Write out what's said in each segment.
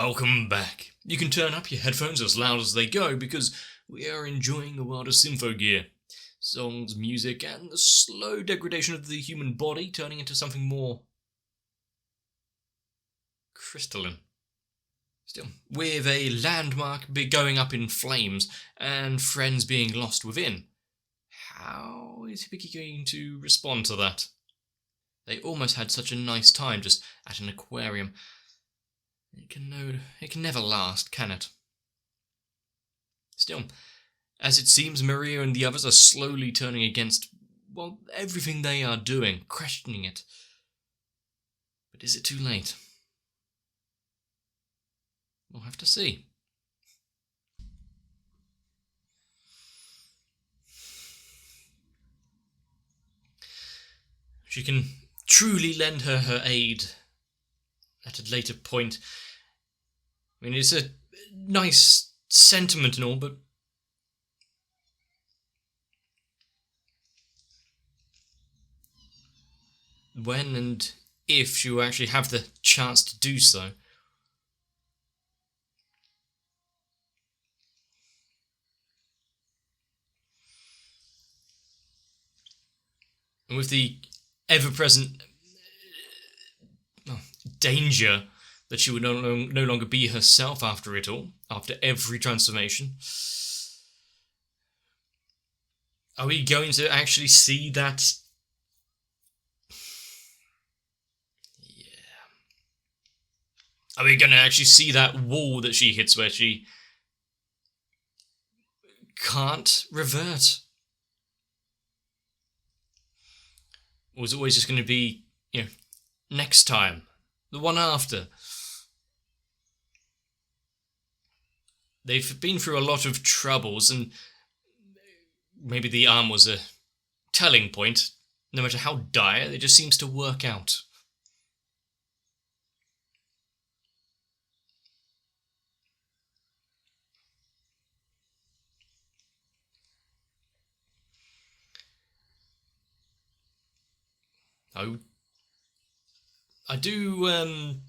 Welcome back. You can turn up your headphones as loud as they go because we are enjoying the world of Symphogear. Songs, music, and the slow degradation of the human body turning into something more crystalline. Still, with a landmark going up in flames and friends being lost within, how is Hibiki going to respond to that? They almost had such a nice time just at an aquarium. It can never last, can it? Still, as it seems, Maria and the others are slowly turning against, well, everything they are doing, questioning it. But is it too late? We'll have to see. She can truly lend her aid at a later point. I mean, it's a nice sentiment and all, but when and if she will actually have the chance to do so. And with the ever-present danger that she would no longer be herself after it all, after every transformation. Are we going to actually see that? Yeah. Are we going to actually see that wall that she hits where she can't revert? Or is it always just going to be, next time? The one after? They've been through a lot of troubles, and maybe the arm was a telling point. No matter how dire, it just seems to work out. I do want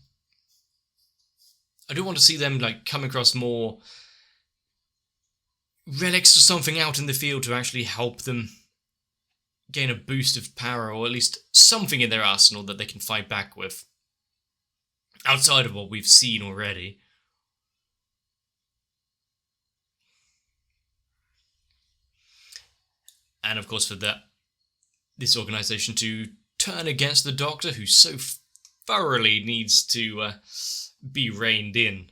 to see them come across more relics or something out in the field to actually help them gain a boost of power, or at least something in their arsenal that they can fight back with, outside of what we've seen already. And of course for this organization to turn against the Doctor, who so thoroughly needs to be reined in.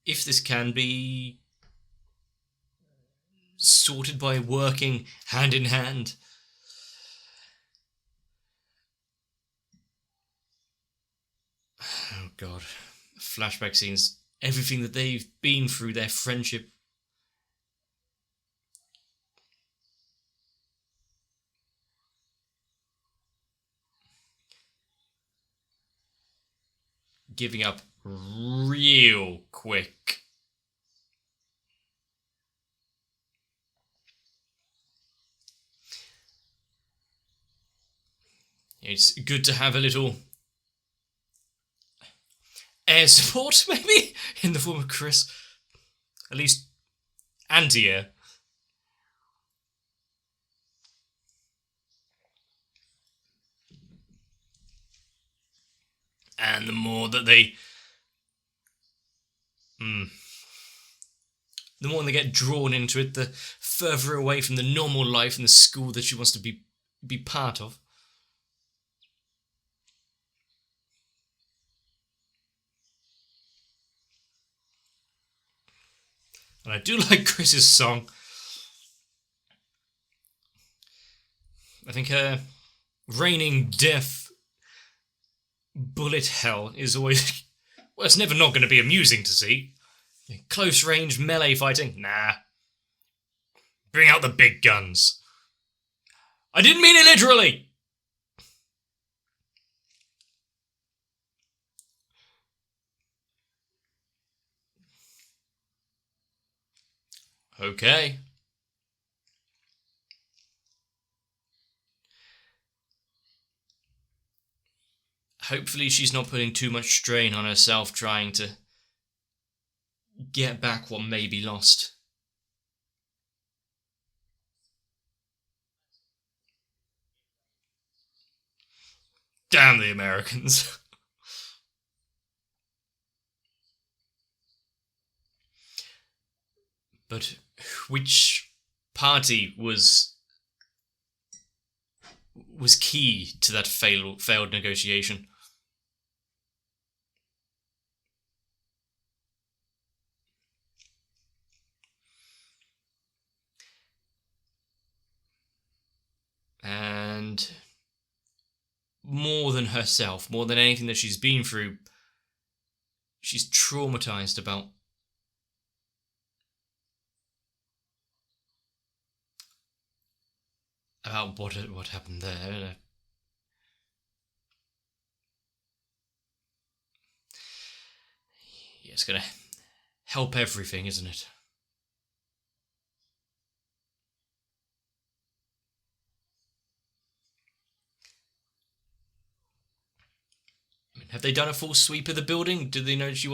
If this can be sorted by working hand in hand. Oh God, flashback scenes, everything that they've been through, their friendship. Giving up real quick. It's good to have a little air support, maybe, in the form of Chris. At least anti-air. And the more that they the more they get drawn into it, the further away from the normal life and the school that she wants to be part of. And I do like Chris's song. I think Raining Death Bullet Hell is always... Well, it's never not going to be amusing to see. Close range melee fighting? Nah. Bring out the big guns. I didn't mean it literally! Okay. Hopefully she's not putting too much strain on herself trying to get back what may be lost. Damn the Americans. But which party was key to that failed negotiation? And more than herself, more than anything that she's been through, she's traumatized about what happened there. Yeah, it's gonna help everything, isn't it? Have they done a full sweep of the building? Did they know she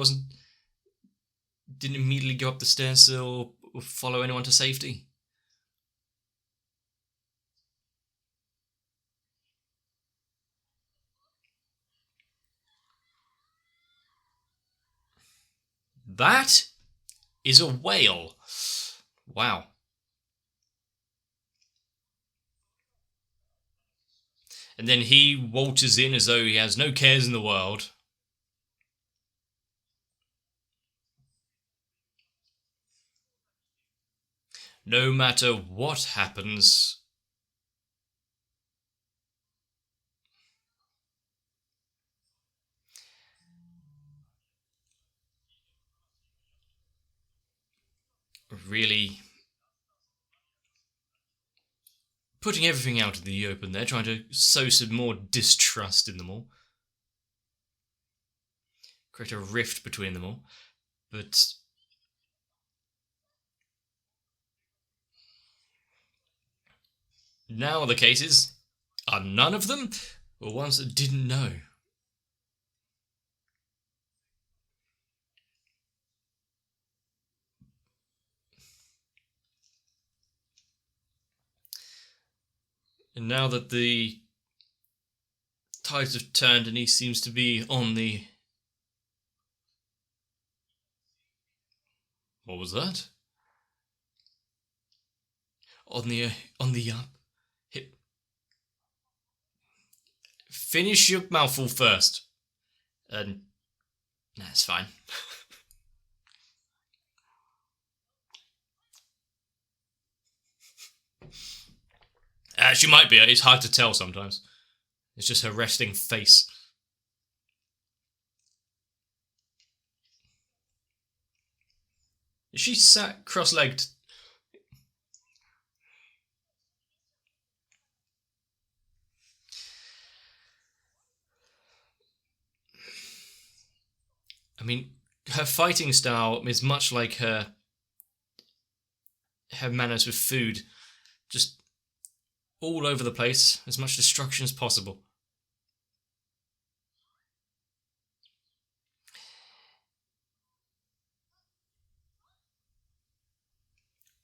didn't immediately go up the stairs or follow anyone to safety? That is a whale. Wow. And then he waltzes in as though he has no cares in the world. No matter what happens. Really putting everything out in the open there, trying to sow some more distrust in them all. Create a rift between them all. But now the cases are none of them were ones that didn't know. And now that the tides have turned and he seems to be on the... What was that? On the up. Finish your mouthful first. And that's fine. She might be. It's hard to tell sometimes. It's just her resting face. Is she sat cross-legged? I mean, her fighting style is much like her manners with food. Just all over the place, as much destruction as possible.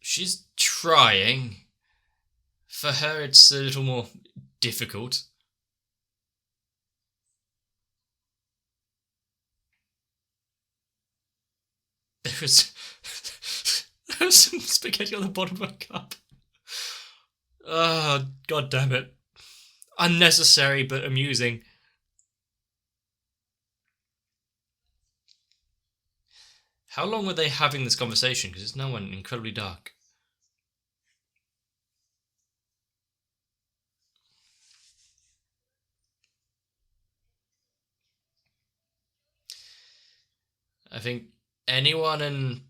She's trying. For her, it's a little more difficult. There was some spaghetti on the bottom of a cup. Oh, god damn it. Unnecessary but amusing. How long were they having this conversation? Because it's now incredibly dark. I think anyone and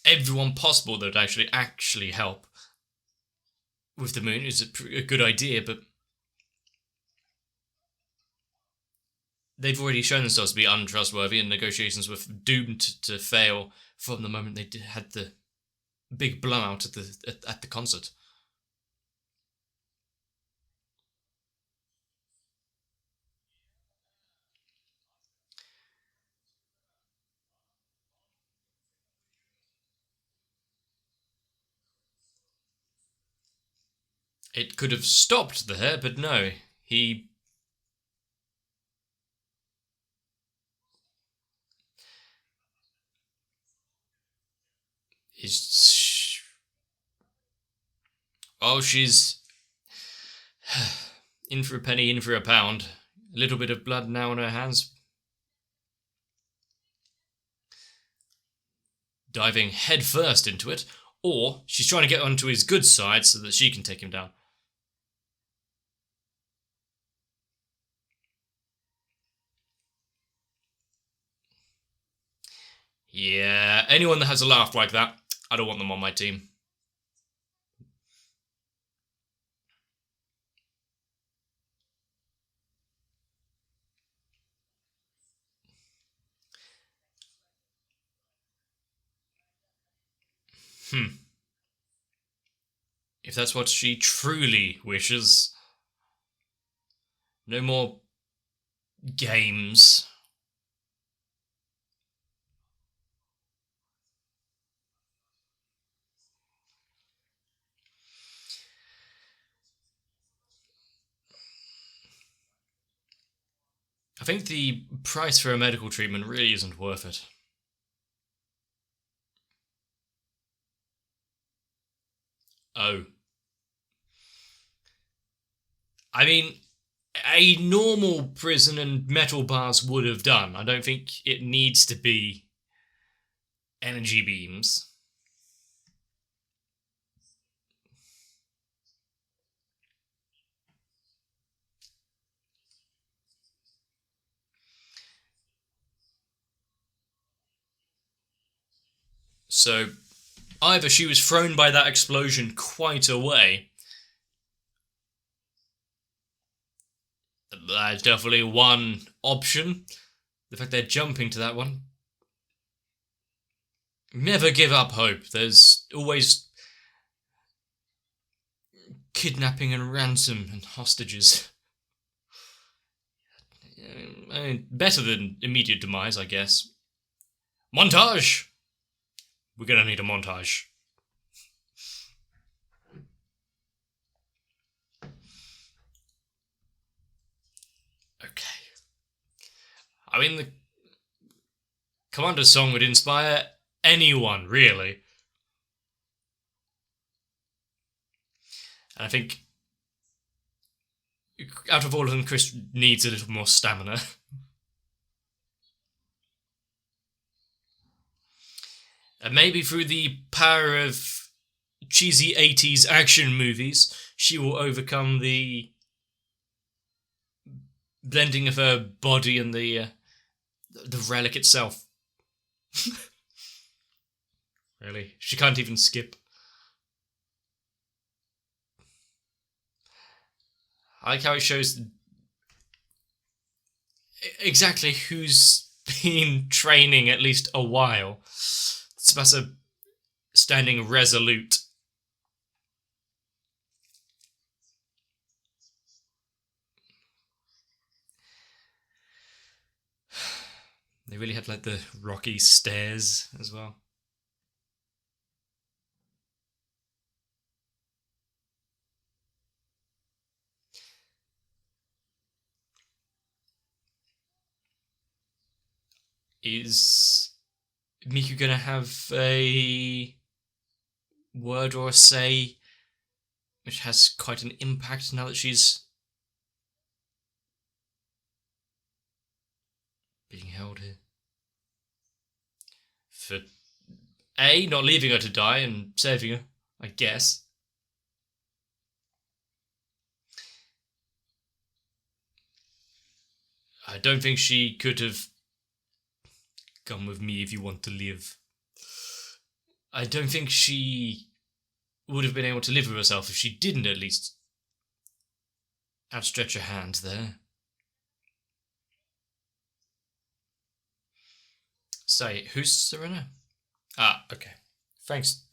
everyone possible that would actually help with the moon is a good idea, but they've already shown themselves to be untrustworthy, and negotiations were doomed to fail from the moment they had the big blowout at the concert. It could have stopped there, but no, he... Oh, she's in for a penny, in for a pound. A little bit of blood now on her hands. Diving headfirst into it, or she's trying to get onto his good side so that she can take him down. Yeah, anyone that has a laugh like that, I don't want them on my team. If that's what she truly wishes. No more games. I think the price for a medical treatment really isn't worth it. Oh. I mean, a normal prison and metal bars would have done. I don't think it needs to be energy beams. So, either she was thrown by that explosion quite a way. That's definitely one option. The fact they're jumping to that one. Never give up hope. There's always kidnapping and ransom and hostages. I mean, better than immediate demise, I guess. Montage! We're gonna need a montage. Okay. I mean, the Commander's song would inspire anyone, really. And I think out of all of them, Chris needs a little more stamina. And maybe through the power of cheesy 80s action movies, she will overcome the blending of her body and the relic itself. Really? She can't even skip. I like how it shows exactly who's been training at least a while. Tsubasa standing resolute. They really had like the rocky stairs as well. Is Miku gonna have a word or a say which has quite an impact now that she's being held here? For A, not leaving her to die and saving her, I guess. I don't think she could have come with me if you want to live. I don't think she would have been able to live with herself if she didn't at least outstretch her hand there. Say, who's Serena? Ah, okay. Thanks.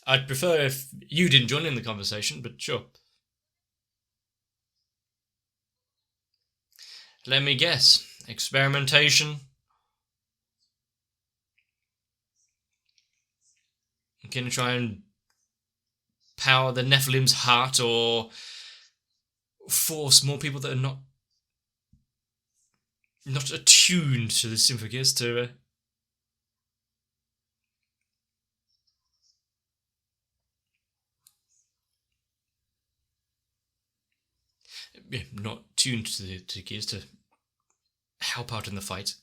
I'd prefer if you didn't join in the conversation, but sure. Let me guess. Experimentation? Can you try and power the Nephilim's heart, or force more people that are not attuned to the Symphogears to not tuned to the gears to help out in the fight.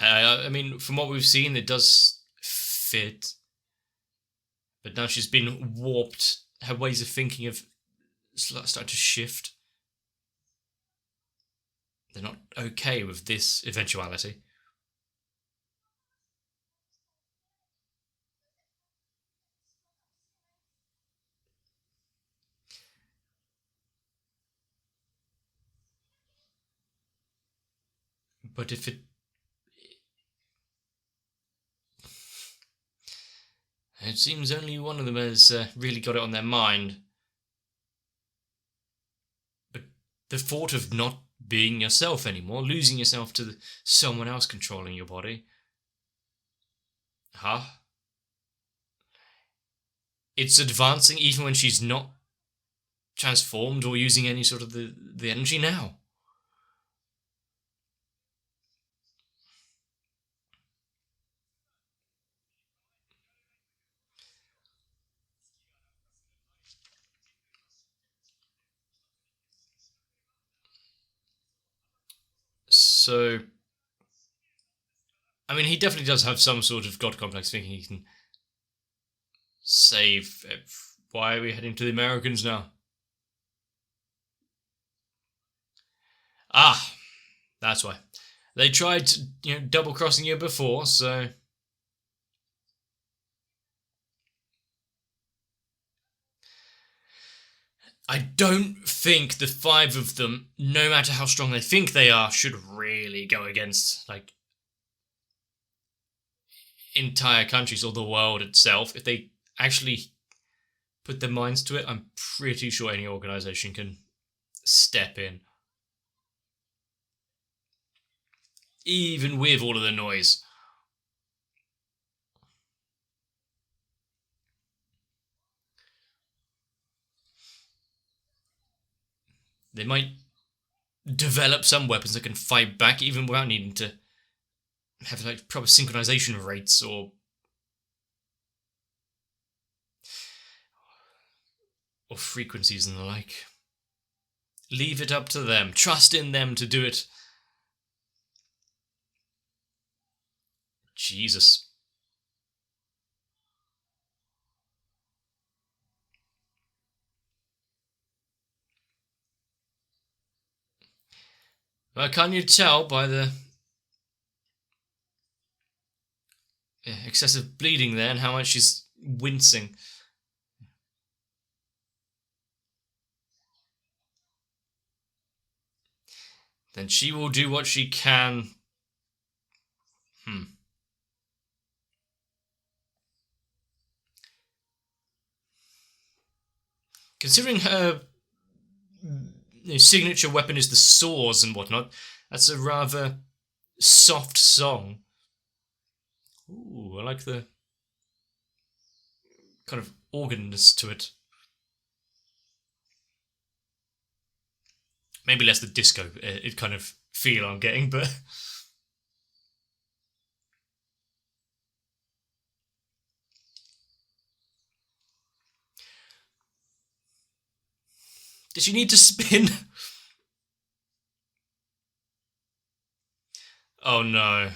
I mean, from what we've seen, it does fit. But now she's been warped. Her ways of thinking have started to shift. They're not okay with this eventuality. But if it... It seems only one of them has really got it on their mind. But the thought of not being yourself anymore, losing yourself to someone else controlling your body. It's advancing even when she's not transformed or using any sort of the energy now. So, I mean, he definitely does have some sort of god complex, thinking he can save... Why are we heading to the Americans now? Ah, that's why. They tried to, double-crossing you before, so... I don't think the 5 of them, no matter how strong they think they are, should really go against, entire countries or the world itself. If they actually put their minds to it, I'm pretty sure any organization can step in. Even with all of the noise. They might develop some weapons that can fight back even without needing to have proper synchronization rates or frequencies and the like. Leave it up to them. Trust in them to do it. Jesus. Well, can you tell by the excessive bleeding there and how much she's wincing? Then she will do what she can. Considering her signature weapon is the saws and whatnot, that's a rather soft song. Ooh, I like the kind of organness to it. Maybe less the disco kind of feel I'm getting, but... Did she need to spin? Oh no.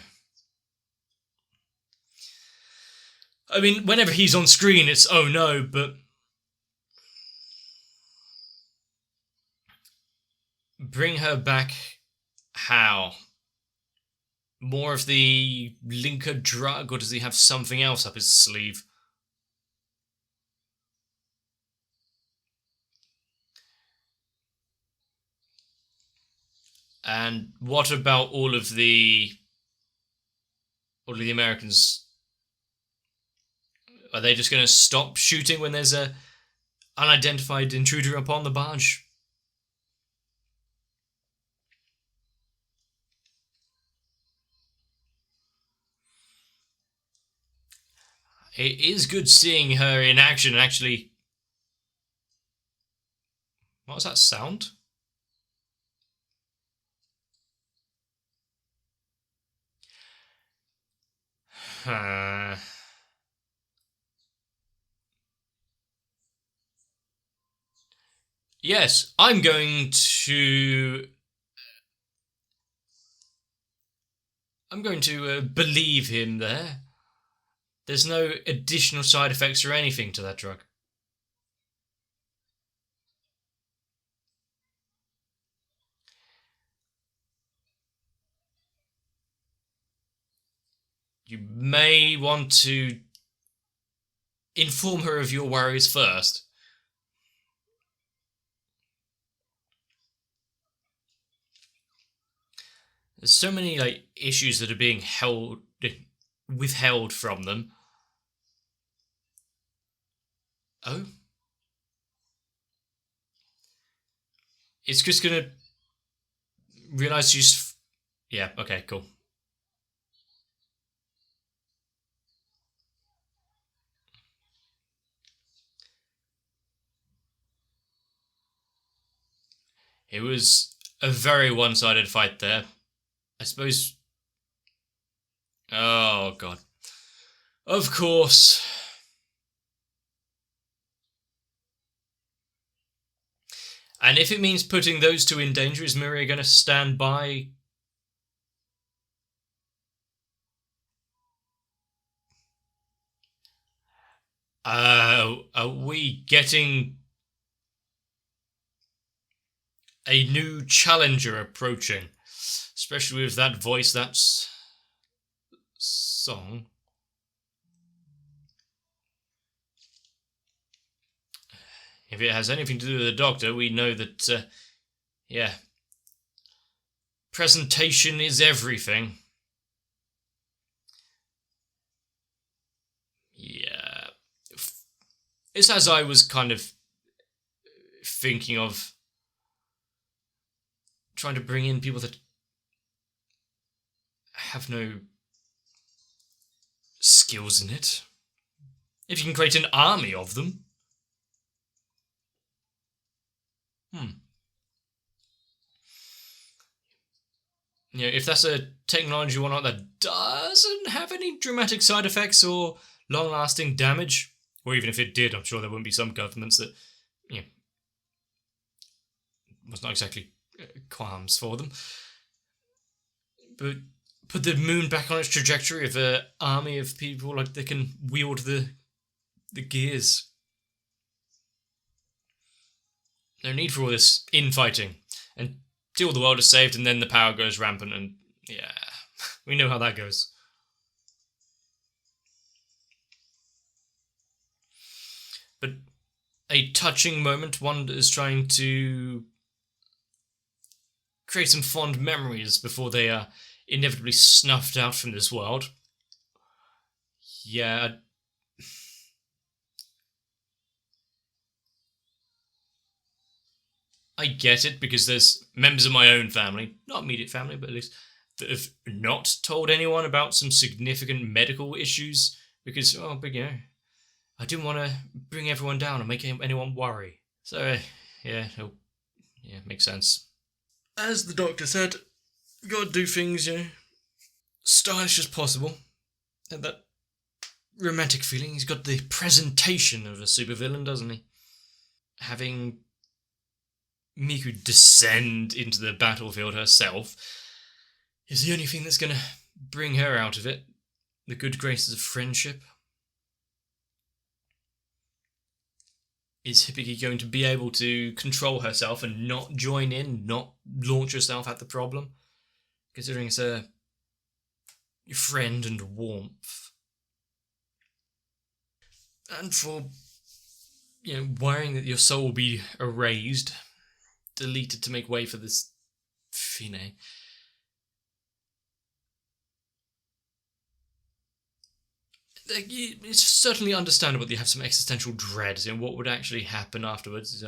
I mean, whenever he's on screen, it's oh no, but... bring her back how? More of the linker drug, or does he have something else up his sleeve? And what about all of the Americans? Are they just going to stop shooting when there's a unidentified intruder upon the barge? It is good seeing her in action and actually... What was that sound? Yes, I'm going to believe him there. There's no additional side effects or anything to that drug. You may want to inform her of your worries first. There's so many issues that are being withheld from them. Oh? It's just gonna realize she's... Yeah, okay, cool. It was a very one-sided fight there. I suppose... Oh, God. Of course. And if it means putting those two in danger, is Miria going to stand by? Are we getting a new challenger approaching? Especially with that voice, that song. If it has anything to do with the Doctor, we know that, yeah, presentation is everything. Yeah. It's as I was kind of thinking of trying to bring in people that have no skills in it. If you can create an army of them. You know, if that's a technology or not that doesn't have any dramatic side effects or long-lasting damage, or even if it did, I'm sure there wouldn't be some governments that, you know, was not exactly qualms for them. But put the moon back on its trajectory of an army of people like they can wield the gears. No need for all this infighting until the world is saved and then the power goes rampant and yeah, we know how that goes. But a touching moment, one is trying to create some fond memories before they are inevitably snuffed out from this world. Yeah. I get it, because there's members of my own family, not immediate family, but at least, that have not told anyone about some significant medical issues, because, but you know, I didn't want to bring everyone down and make anyone worry. So, yeah, makes sense. As the Doctor said, you gotta do things, you know, stylish as possible. And that romantic feeling, he's got the presentation of a supervillain, doesn't he? Having Miku descend into the battlefield herself is the only thing that's going to bring her out of it. The good graces of friendship. Is Hibiki going to be able to control herself and not join in, not launch herself at the problem? Considering it's her friend and warmth. And for, worrying that your soul will be erased, deleted to make way for this Fine. It's certainly understandable that you have some existential dread. What would actually happen afterwards?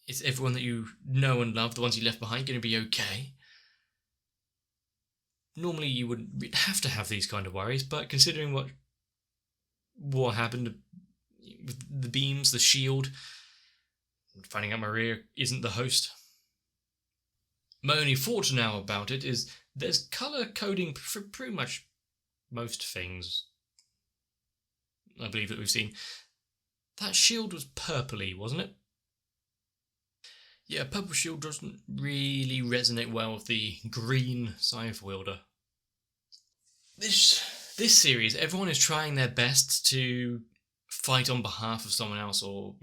Is everyone that you know and love, the ones you left behind, going to be okay? Normally you wouldn't have to have these kind of worries, but considering what happened with the beams, the shield, finding out Maria isn't the host. My only thought now about it is there's colour coding for pretty much most things, I believe, that we've seen. That shield was purpley, wasn't it? Yeah, purple shield doesn't really resonate well with the green scythe wielder. This series, everyone is trying their best to fight on behalf of someone else, or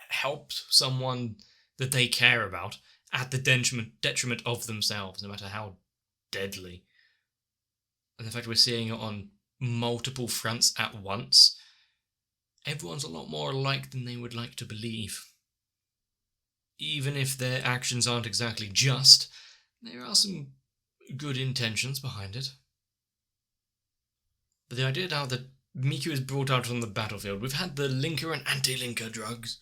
help someone that they care about at the detriment of themselves, no matter how deadly. And the fact we're seeing it on multiple fronts at once, everyone's a lot more alike than they would like to believe. Even if their actions aren't exactly just, there are some good intentions behind it. But the idea now that Miku is brought out on the battlefield, we've had the linker and anti-linker drugs.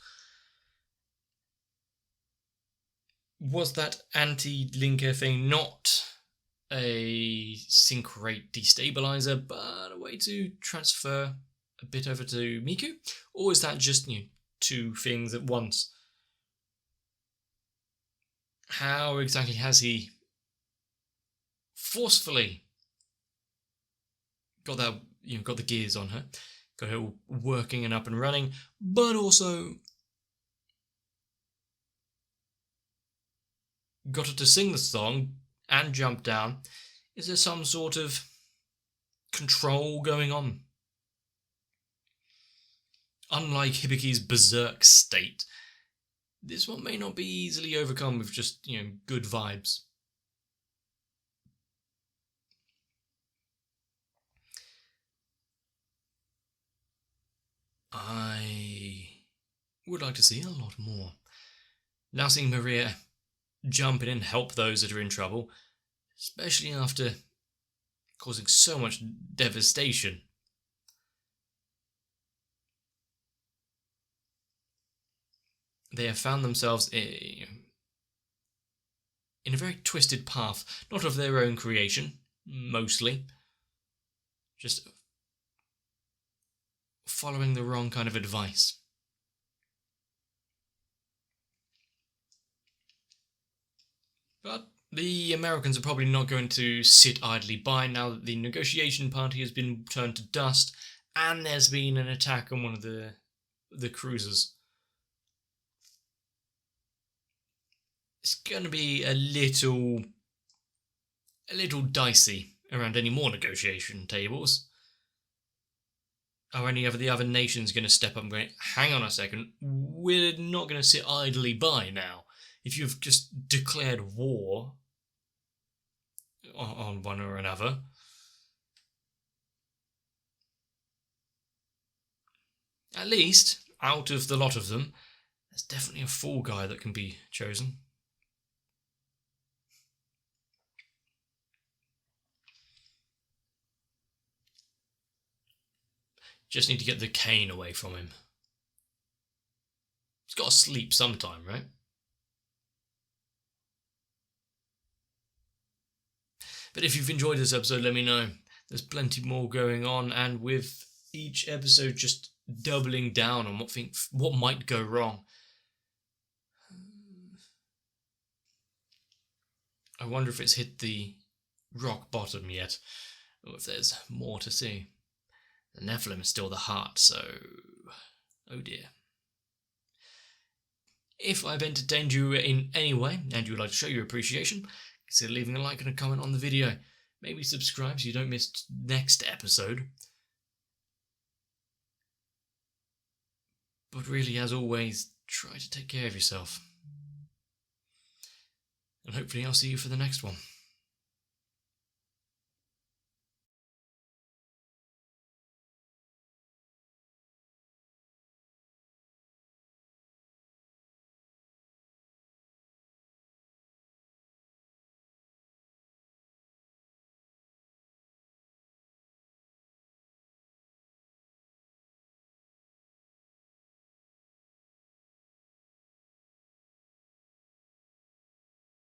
Was that anti-linker thing not a sync rate destabilizer, but a way to transfer a bit over to Miku? Or is that just two things at once? How exactly has he forcefully got that, got the gears on her, got her working and up and running, but also got her to sing the song and jump down? Is there some sort of control going on? Unlike Hibiki's berserk state, this one may not be easily overcome with just, good vibes. I would like to see a lot more. Now seeing Maria jump in and help those that are in trouble, especially after causing so much devastation. They have found themselves in a very twisted path, not of their own creation, mostly, just following the wrong kind of advice. But the Americans are probably not going to sit idly by now that the negotiation party has been turned to dust and there's been an attack on one of the cruisers. It's going to be a little dicey around any more negotiation tables. Are any of the other nations going to step up and go, hang on a second, we're not going to sit idly by now. If you've just declared war on one or another, at least, out of the lot of them, there's definitely a fall guy that can be chosen. Just need to get the cane away from him. He's got to sleep sometime, right? But if you've enjoyed this episode, let me know. There's plenty more going on, and with each episode just doubling down on what might go wrong. I wonder if it's hit the rock bottom yet, or if there's more to see. The Nephilim is still the heart, so oh dear. If I've entertained you in any way, and you would like to show your appreciation, consider leaving a like and a comment on the video. Maybe subscribe so you don't miss next episode. But really, as always, try to take care of yourself. And hopefully I'll see you for the next one.